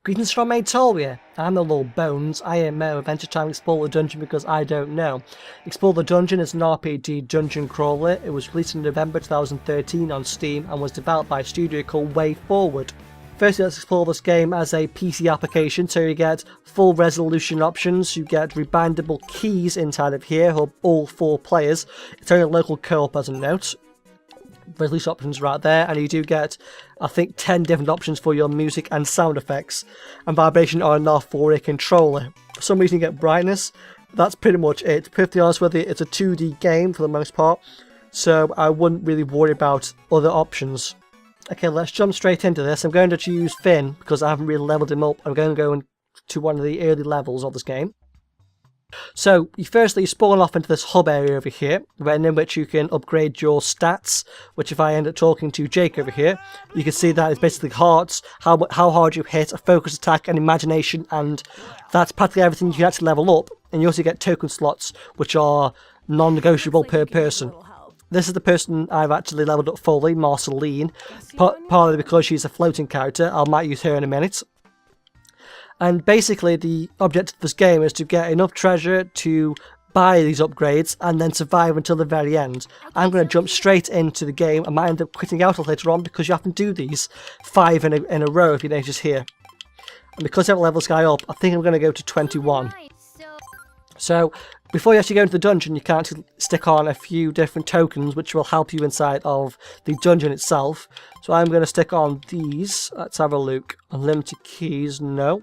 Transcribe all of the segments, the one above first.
Greetings from Atolia. I'm the Lord Bones, IMO, adventure time Explore the Dungeon because I don't know. Explore the Dungeon is an RPG dungeon crawler. It was released in November 2013 on Steam and was developed by a studio called Way Forward. Firstly, let's explore this game as a PC application, so you get full resolution options, you get rebindable keys inside of here for all 4 players. It's only local co-op as a note. Resolution options right there, and you do get, I think, 10 different options for your music and sound effects, and vibration are enough for a controller. For some reason you get brightness. That's pretty much it. To be perfectly honest with you, it's a 2D game for the most part, so I wouldn't really worry about other options. Okay, let's jump straight into this. I'm going to choose Finn because I haven't really leveled him up. I'm going to go into one of the early levels of this game. So, you firstly spawn off into this hub area over here, in which you can upgrade your stats, which if I end up talking to Jake over here, you can see that it's basically hearts, how hard you hit, a focus attack, and imagination, and that's practically everything you can actually level up. And you also get token slots, which are non-negotiable per person. This is the person I've actually leveled up fully, Marceline, partly because she's a floating character. I might use her in a minute. And basically the objective of this game is to get enough treasure to buy these upgrades and then survive until the very end. I'm going to jump straight into the game. I might end up quitting out later on because you have to do these 5 in a row if you notice here. And because I haven't leveled this guy up, I think I'm going to go to 21. So before you actually go into the dungeon, you can actually stick on a few different tokens which will help you inside of the dungeon itself. So I'm going to stick on these. Let's have a look. Unlimited keys, no.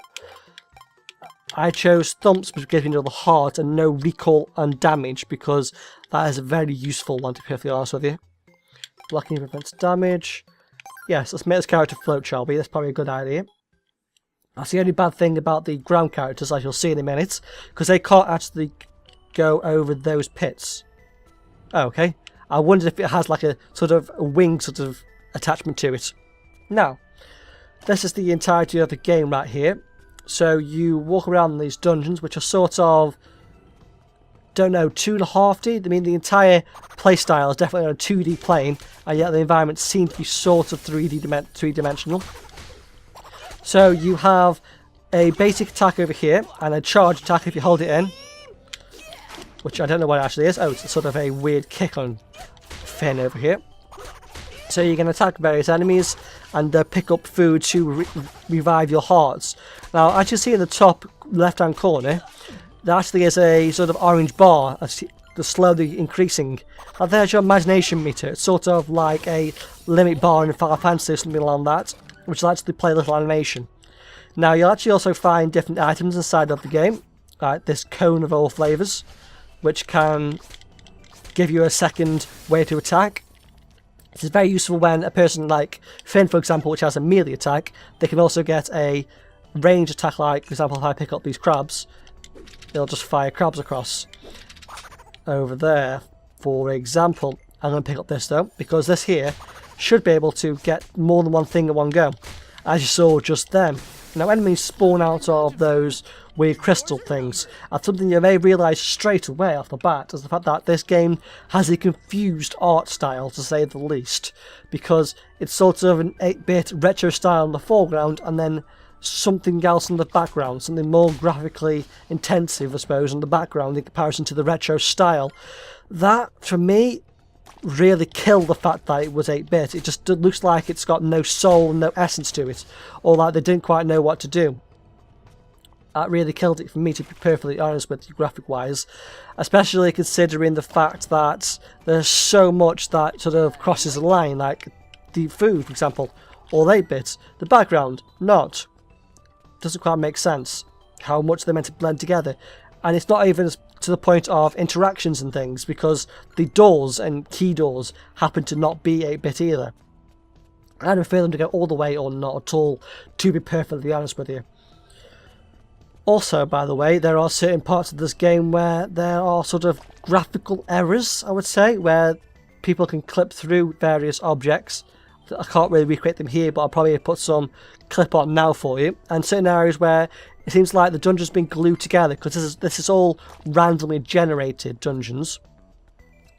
I chose thumps, which gives me another heart and no recall and damage because that is a very useful one, to be perfectly honest with you. Blocking prevents damage. Yes, let's make this character float, shall we? That's probably a good idea. That's the only bad thing about the ground characters, as you'll see in a minute, because they can't actually go over those pits. Oh, okay. I wondered if it has like a sort of a wing sort of attachment to it. Now, this is the entirety of the game right here. So you walk around these dungeons, which are sort of, don't know, 2.5D. I mean, the entire playstyle is definitely on a 2D plane, and yet the environment seems to be sort of three-dimensional. So you have a basic attack over here, and a charge attack if you hold it in, which I don't know what it actually is. Oh, it's sort of a weird kick on Finn over here. So you can attack various enemies and pick up food to revive your hearts. Now, as you see in the top left-hand corner, there actually is a sort of orange bar that's slowly increasing. Now, there's your imagination meter. It's sort of like a limit bar in Final Fantasy or something along that, which will actually play a little animation. Now, you'll actually also find different items inside of the game, like this cone of all flavours, which can give you a second way to attack. It is very useful when a person like Finn, for example, which has a melee attack, they can also get a range attack, like, for example, if I pick up these crabs, they'll just fire crabs across over there, for example. I'm going to pick up this, though, because this here should be able to get more than one thing at one go, as you saw just then. Now, enemies spawn out of those weird crystal things, and something you may realise straight away off the bat is the fact that this game has a confused art style, to say the least, because it's sort of an 8-bit retro style in the foreground and then something else in the background, something more graphically intensive, I suppose, in the background in comparison to the retro style. That, for me, really killed the fact that it was 8-bit. It just looks like it's got no soul and no essence to it, or like they didn't quite know what to do. That really killed it for me, to be perfectly honest with you, graphic-wise, especially considering the fact that there's so much that sort of crosses the line, like the food, for example, all 8-bit, the background, not. Doesn't quite make sense how much they're meant to blend together. And it's not even to the point of interactions and things, because the doors and key doors happen to not be 8-bit either. I don't feel them to go all the way or not at all, to be perfectly honest with you. Also, by the way, there are certain parts of this game where there are sort of graphical errors, I would say, where people can clip through various objects. I can't really recreate them here, but I'll probably put some clip on now for you. And certain areas where it seems like the dungeon's been glued together, because this is all randomly generated dungeons.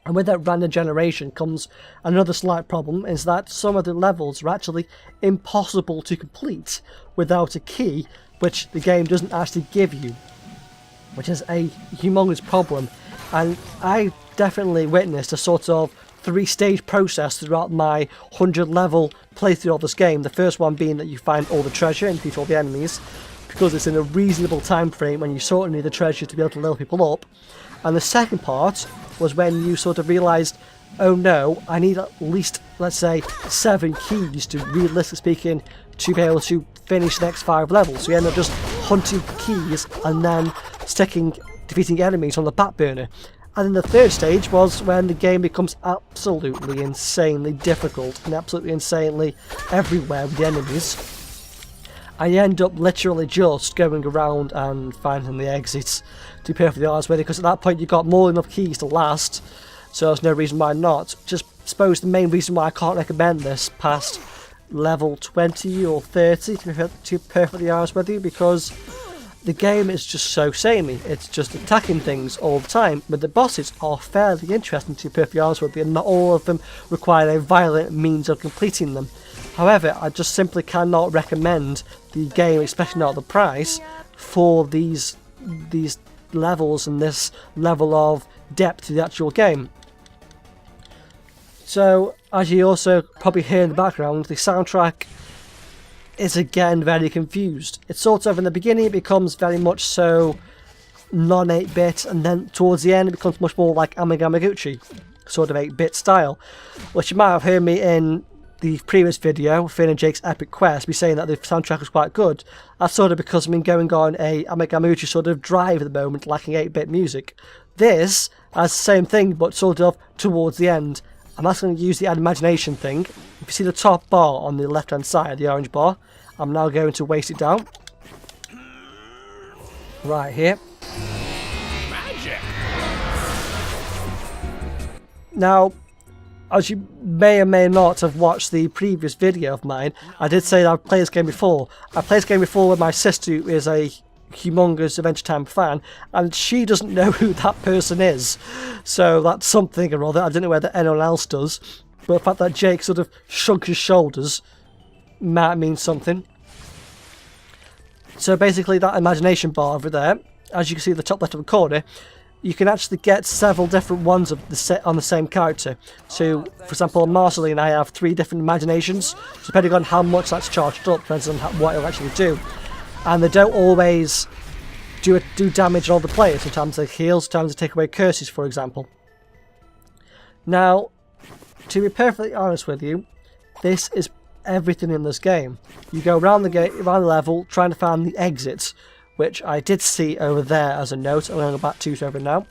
And with that random generation comes another slight problem, is that some of the levels are actually impossible to complete without a key, which the game doesn't actually give you, which is a humongous problem. And I definitely witnessed a sort of 3-stage process throughout my 100 level playthrough of this game. The first one being that you find all the treasure and defeat all the enemies, because it's in a reasonable time frame when you sort of need the treasure to be able to level people up. And the second part was when you sort of realised, oh no, I need at least, let's say, 7 keys to, realistically speaking, to be able to finish the next 5 levels. So you end up just hunting for keys and then defeating enemies on the back burner. And then the third stage was when the game becomes absolutely insanely difficult and absolutely insanely everywhere with the enemies. And you end up literally just going around and finding the exits, to be perfectly honest with you, because at that point you've got more than enough keys to last, so there's no reason why not. Just suppose the main reason why I can't recommend this past level 20 or 30, to be perfectly honest with you, because the game is just so samey. It's just attacking things all the time, but the bosses are fairly interesting, to be perfectly honest with you, and not all of them require a violent means of completing them. However, I just simply cannot recommend the game, especially not at the price, for these levels and this level of depth to the actual game. So, as you also probably hear in the background, the soundtrack is again very confused. It's sort of, in the beginning it becomes very much so non-8-bit, and then towards the end it becomes much more like Amagamaguchi, sort of 8-bit style, which you might have heard me in the previous video, Finn and Jake's Epic Quest, be saying that the soundtrack was quite good. That's sort of because I've been going on a Amagamaguchi sort of drive at the moment, lacking 8-bit music. This has the same thing, but sort of towards the end. I'm actually going to use the imagination thing. If you see the top bar on the left hand side, the orange bar, I'm now going to waste it down. Right here. Magic. Now, as you may or may not have watched the previous video of mine, I did say that I've played this game before. I played this game before with my sister, who is a humongous Adventure Time fan, and she doesn't know who that person is. So that's something or other. I don't know whether anyone else does, but the fact that Jake sort of shrugs his shoulders might mean something. So basically that imagination bar over there, as you can see at the top left of the corner, you can actually get several different ones of on the same character. So, for example, on Marceline, I have 3 different imaginations, depending on how much that's charged up, depends on what it'll actually do. And they don't always do damage on all the players. Sometimes they heal, sometimes they take away curses, for example. Now, to be perfectly honest with you, this is everything in this game. You go around the level trying to find the exits, which I did see over there as a note. I'm going to go back to it over now.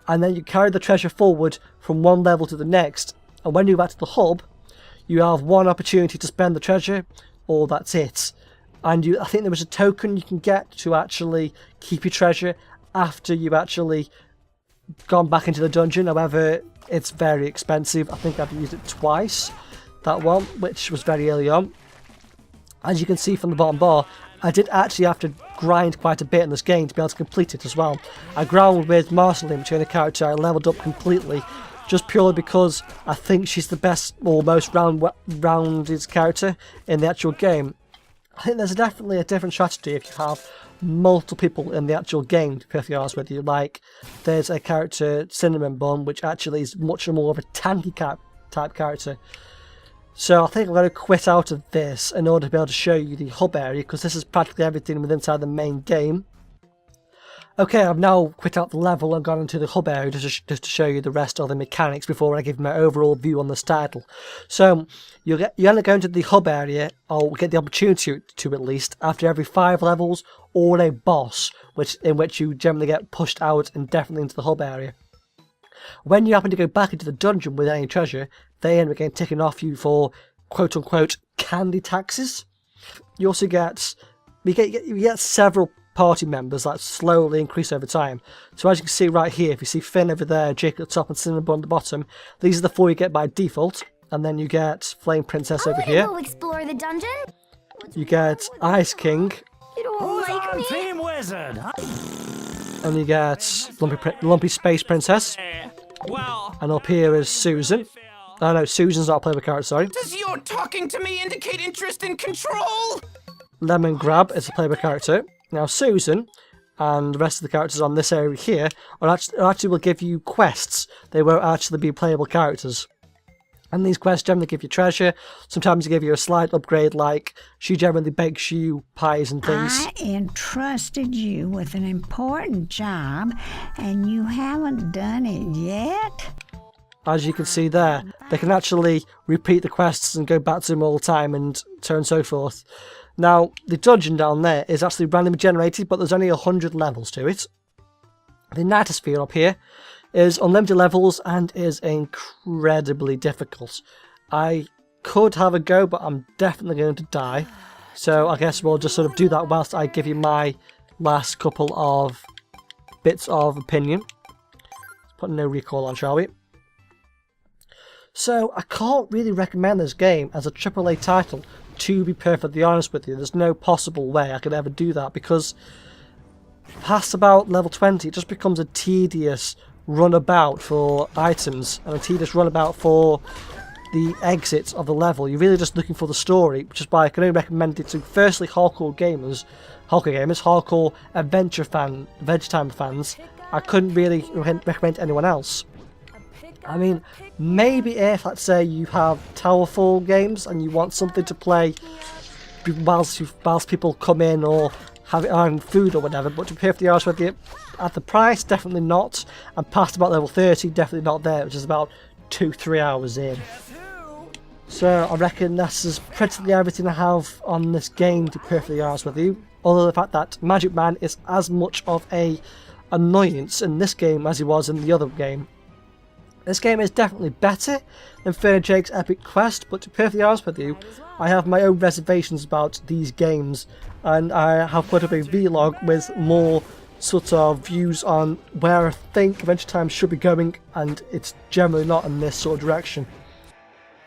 And then you carry the treasure forward from one level to the next. And when you go back to the hub, you have one opportunity to spend the treasure, or that's it. And I think there was a token you can get to actually keep your treasure after you've actually gone back into the dungeon. However, it's very expensive. I think I've used it twice, that one, which was very early on. As you can see from the bottom bar, I did actually have to grind quite a bit in this game to be able to complete it as well. I ground with Marceline, which is a character I leveled up completely, just purely because I think she's the best or most rounded character in the actual game. I think there's definitely a different strategy if you have multiple people in the actual game, to be perfectly honest with you. Like, there's a character, Cinnamon Bun, which actually is much more of a tanky type character. So I think I'm going to quit out of this in order to be able to show you the hub area, because this is practically everything within inside the main game. Okay, I've now quit out the level and gone into the hub area just to show you the rest of the mechanics before I give my overall view on this title. So you only go into the hub area, or get the opportunity to at least, after every 5 levels or a boss, in which you generally get pushed out and definitely into the hub area. When you happen to go back into the dungeon with any treasure, they end up getting taken off you for quote-unquote candy taxes. You also get several party members that slowly increase over time. So as you can see right here, if you see Finn over there, Jake at the top and Cinnamon Bun at the bottom, these are the 4 you get by default. And then you get Flame Princess over here. Go explore the dungeon. You get Ice King. You don't like me? Team Wizard? And you get Lumpy Space Princess. Well, And up here is Susan. Oh no, Susan's not a playable character, sorry. does your talking to me indicate interest in control? Lemon Grab is a playable character. Now Susan and the rest of the characters on this area here actually will give you quests. They won't actually be playable characters. And these quests generally give you treasure. Sometimes they give you a slight upgrade, like she generally bakes you pies and things. I entrusted you with an important job, and you haven't done it yet? As you can see there, they can actually repeat the quests and go back to them all the time and so on and so forth. Now, the dungeon down there is actually randomly generated, but there's only 100 levels to it. The Nightosphere up here is unlimited levels and is incredibly difficult. I could have a go, but I'm definitely going to die. So I guess we'll just sort of do that whilst I give you my last couple of bits of opinion. Let's put no recall on, shall we? So I can't really recommend this game as a AAA title, to be perfectly honest with you. There's no possible way I could ever do that, because past about level 20 it just becomes a tedious runabout for items and a tedious runabout for the exits of the level. You're really just looking for the story, which is why I can only recommend it to firstly hardcore adventure time fans. I couldn't really recommend anyone else. I mean, maybe if, let's say, you have Towerfall games and you want something to play whilst people come in or have it on food or whatever, but to be perfectly honest with you, at the price, definitely not, and past about level 30, definitely not there, which is about 2-3 hours in. So I reckon that's practically everything I have on this game, to be perfectly honest with you, other than the fact that Magic Man is as much of a annoyance in this game as he was in the other game. This game is definitely better than Fern Jake's Epic Quest, but to be perfectly honest with you, I have my own reservations about these games, and I have put up a vlog with more sort of views on where I think Adventure Time should be going, and it's generally not in this sort of direction.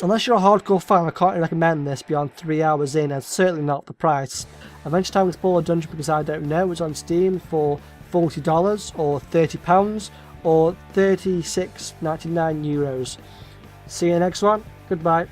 Unless you're a hardcore fan, I can't recommend this beyond 3 hours in, and certainly not the price. Adventure Time Explore Dungeon, because I don't know, is on Steam for $40 or £30 or €36.99. See you next one. Goodbye.